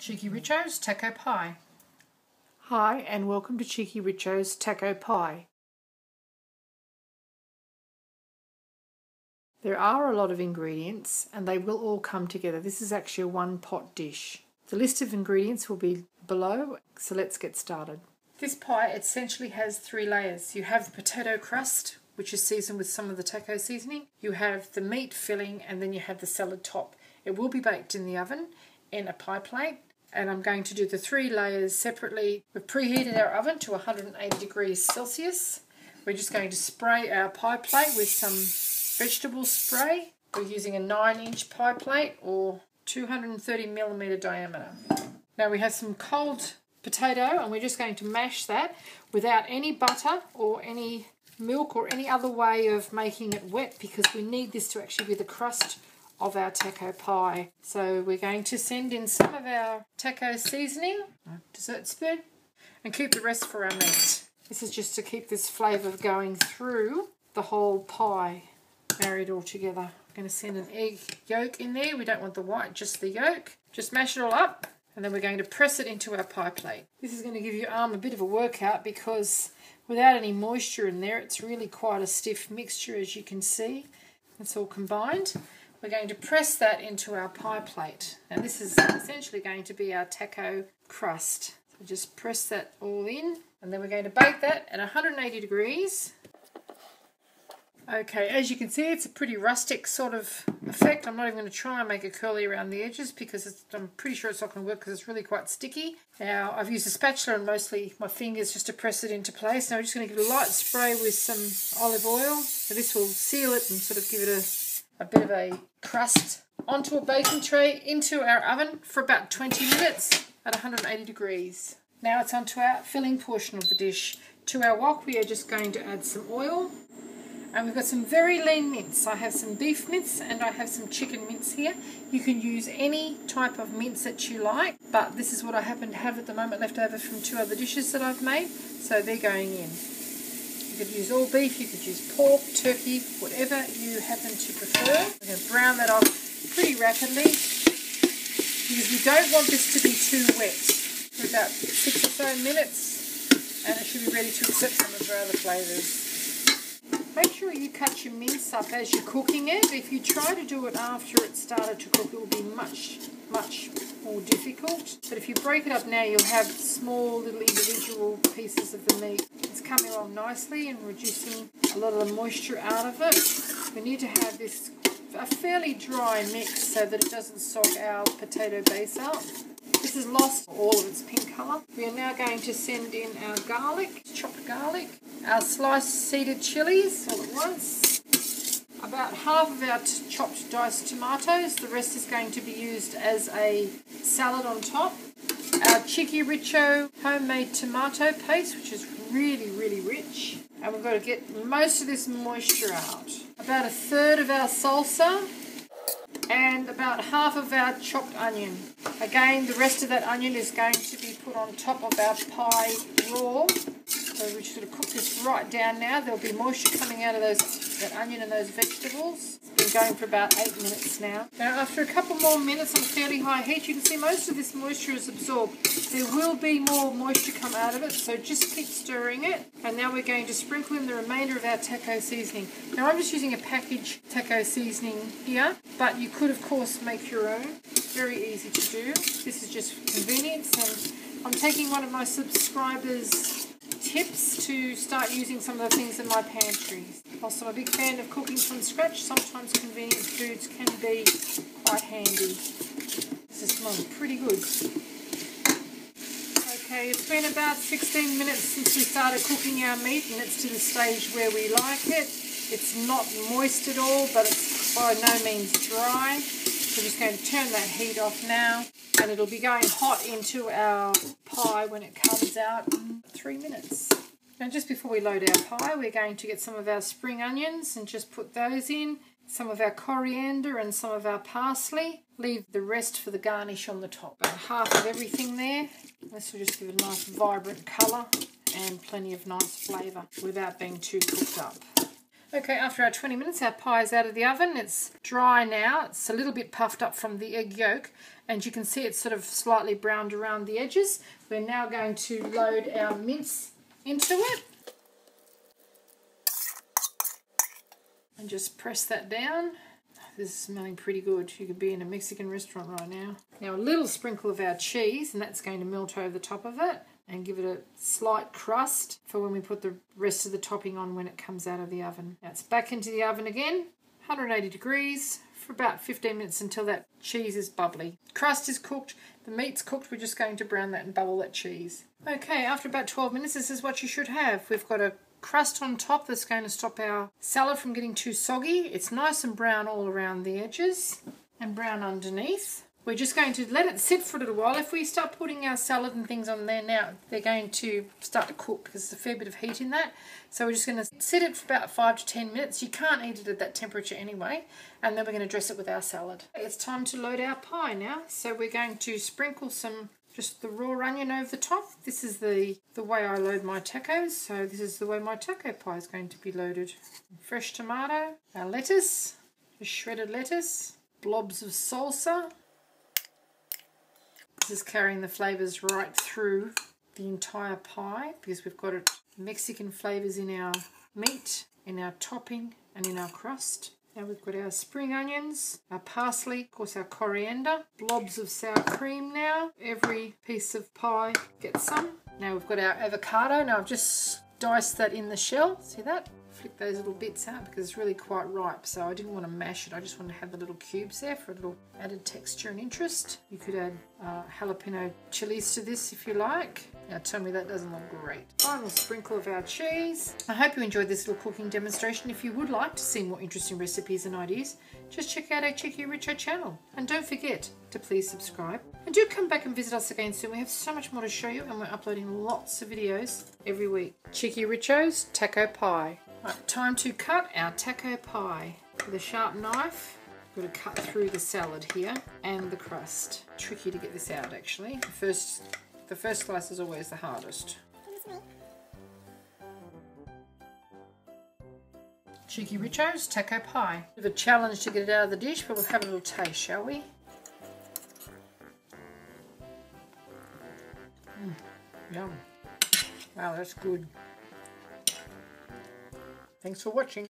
Cheeky Richo's Taco Pie. Hi and welcome to Cheeky Richo's Taco Pie. There are a lot of ingredients and they will all come together. This is actually a one pot dish. The list of ingredients will be below, so let's get started. This pie essentially has 3 layers. You have the potato crust, which is seasoned with some of the taco seasoning. You have the meat filling, and then you have the salad top. It will be baked in the oven in a pie plate, and I'm going to do the 3 layers separately. We've preheated our oven to 180 degrees Celsius. We're just going to spray our pie plate with some vegetable spray. We're using a 9-inch pie plate or 230mm diameter. Now we have some cold potato and we're just going to mash that without any butter or any milk or any other way of making it wet, because we need this to actually be the crust of our taco pie. So we're going to send in some of our taco seasoning, dessert spoon, and keep the rest for our meat. This is just to keep this flavour going through the whole pie, married all together. I'm going to send an egg yolk in there. We don't want the white, just the yolk. Just mash it all up, and then we're going to press it into our pie plate. This is going to give your arm a bit of a workout, because without any moisture in there, it's really quite a stiff mixture, as you can see. It's all combined. We're going to press that into our pie plate. Now this is essentially going to be our taco crust. So just press that all in, and then we're going to bake that at 180 degrees. Okay, as you can see, it's a pretty rustic sort of effect. I'm not even going to try and make it curly around the edges, because I'm pretty sure it's not going to work, because it's really quite sticky. Now, I've used a spatula and mostly my fingers just to press it into place. Now we're just going to give it a light spray with some olive oil. So this will seal it and sort of give it a bit of a crust. Onto a baking tray, into our oven for about 20 minutes at 180 degrees. Now it's onto our filling portion of the dish. To our wok, we are just going to add some oil. And we've got some very lean mince. I have some beef mince and I have some chicken mince here. You can use any type of mince that you like, but this is what I happen to have at the moment left over from 2 other dishes that I've made, so they're going in. You could use all beef, you could use pork, turkey, whatever you happen to prefer. We're going to brown that off pretty rapidly, because we don't want this to be too wet. For about 6 or so minutes, and it should be ready to accept some of our other flavours. Make sure you cut your mince up as you're cooking it. If you try to do it after it started to cook, it will be much more difficult. But if you break it up now, you'll have small little individual pieces of the meat. It's coming along nicely and reducing a lot of the moisture out of it. We need to have this a fairly dry mix so that it doesn't soak our potato base out. This has lost all of its pink colour. We are now going to send in our garlic, chopped garlic, our sliced seeded chilies all at once, about half of our chopped diced tomatoes. The rest is going to be used as a salad on top. Our Cheeky Richo homemade tomato paste, which is really rich. And we've got to get most of this moisture out. About 1/3 of our salsa, and about half of our chopped onion. Again, the rest of that onion is going to be put on top of our pie raw. So we're just going to cook this right down now. There'll be moisture coming out of that onion and those vegetables. It's been going for about 8 minutes now. Now, after a couple more minutes on fairly high heat, you can see most of this moisture is absorbed. There will be more moisture come out of it, so just keep stirring it. And now we're going to sprinkle in the remainder of our taco seasoning. Now, I'm just using a packaged taco seasoning here, but you could, of course, make your own. Very easy to do. This is just convenience, and I'm taking one of my subscribers' tips to start using some of the things in my pantry. Also, I'm a big fan of cooking from scratch. Sometimes convenient foods can be quite handy. This is smelling pretty good. Okay, it's been about 16 minutes since we started cooking our meat, and it's to the stage where we like it. It's not moist at all, but it's by no means dry. So we're just going to turn that heat off now, and it'll be going hot into our pie when it comes out in 3 minutes. Now, just before we load our pie, we're going to get some of our spring onions and just put those in, some of our coriander and some of our parsley. Leave the rest for the garnish on the top. About half of everything there. This will just give it a nice vibrant colour and plenty of nice flavour without being too cooked up. Okay, after our 20 minutes, our pie is out of the oven. It's dry now. It's a little bit puffed up from the egg yolk, and you can see it's sort of slightly browned around the edges. We're now going to load our mince into it. And just press that down. This is smelling pretty good. You could be in a Mexican restaurant right now. Now a little sprinkle of our cheese, and that's going to melt over the top of it and give it a slight crust for when we put the rest of the topping on when it comes out of the oven. Now it's back into the oven again, 180 degrees for about 15 minutes until that cheese is bubbly. Crust is cooked, the meat's cooked, we're just going to brown that and bubble that cheese. Okay, after about 12 minutes, this is what you should have. We've got a crust on top that's going to stop our salad from getting too soggy. It's nice and brown all around the edges and brown underneath. We're just going to let it sit for a little while. If we start putting our salad and things on there now, they're going to start to cook because there's a fair bit of heat in that. So we're just going to sit it for about 5 to 10 minutes. You can't eat it at that temperature anyway. And then we're going to dress it with our salad. It's time to load our pie now. So we're going to sprinkle just the raw onion over the top. This is the way I load my tacos. So this is the way my taco pie is going to be loaded. Fresh tomato, our lettuce, just shredded lettuce, blobs of salsa. This is carrying the flavours right through the entire pie because we've got Mexican flavours in our meat, in our topping and in our crust. Now we've got our spring onions, our parsley, of course our coriander, blobs of sour cream now. Every piece of pie gets some. Now we've got our avocado. Now I've just diced that in the shell. See that? Flick those little bits out because it's really quite ripe, so I didn't want to mash it. I just wanted to have the little cubes there for a little added texture and interest. You could add jalapeno chilies to this if you like. Now tell me that doesn't look great. Final sprinkle of our cheese. I hope you enjoyed this little cooking demonstration. If you would like to see more interesting recipes and ideas, just check out our Chicky Richo channel. And don't forget to please subscribe. And do come back and visit us again soon. We have so much more to show you and we're uploading lots of videos every week. Chicky Richo's Taco Pie. Right, time to cut our taco pie. With a sharp knife, we're going to cut through the salad here and the crust. Tricky to get this out actually. The first slice is always the hardest. Chicky Richo's Taco Pie. Bit of a challenge to get it out of the dish, but we'll have a little taste, shall we? Yum. Wow, that's good. Thanks for watching.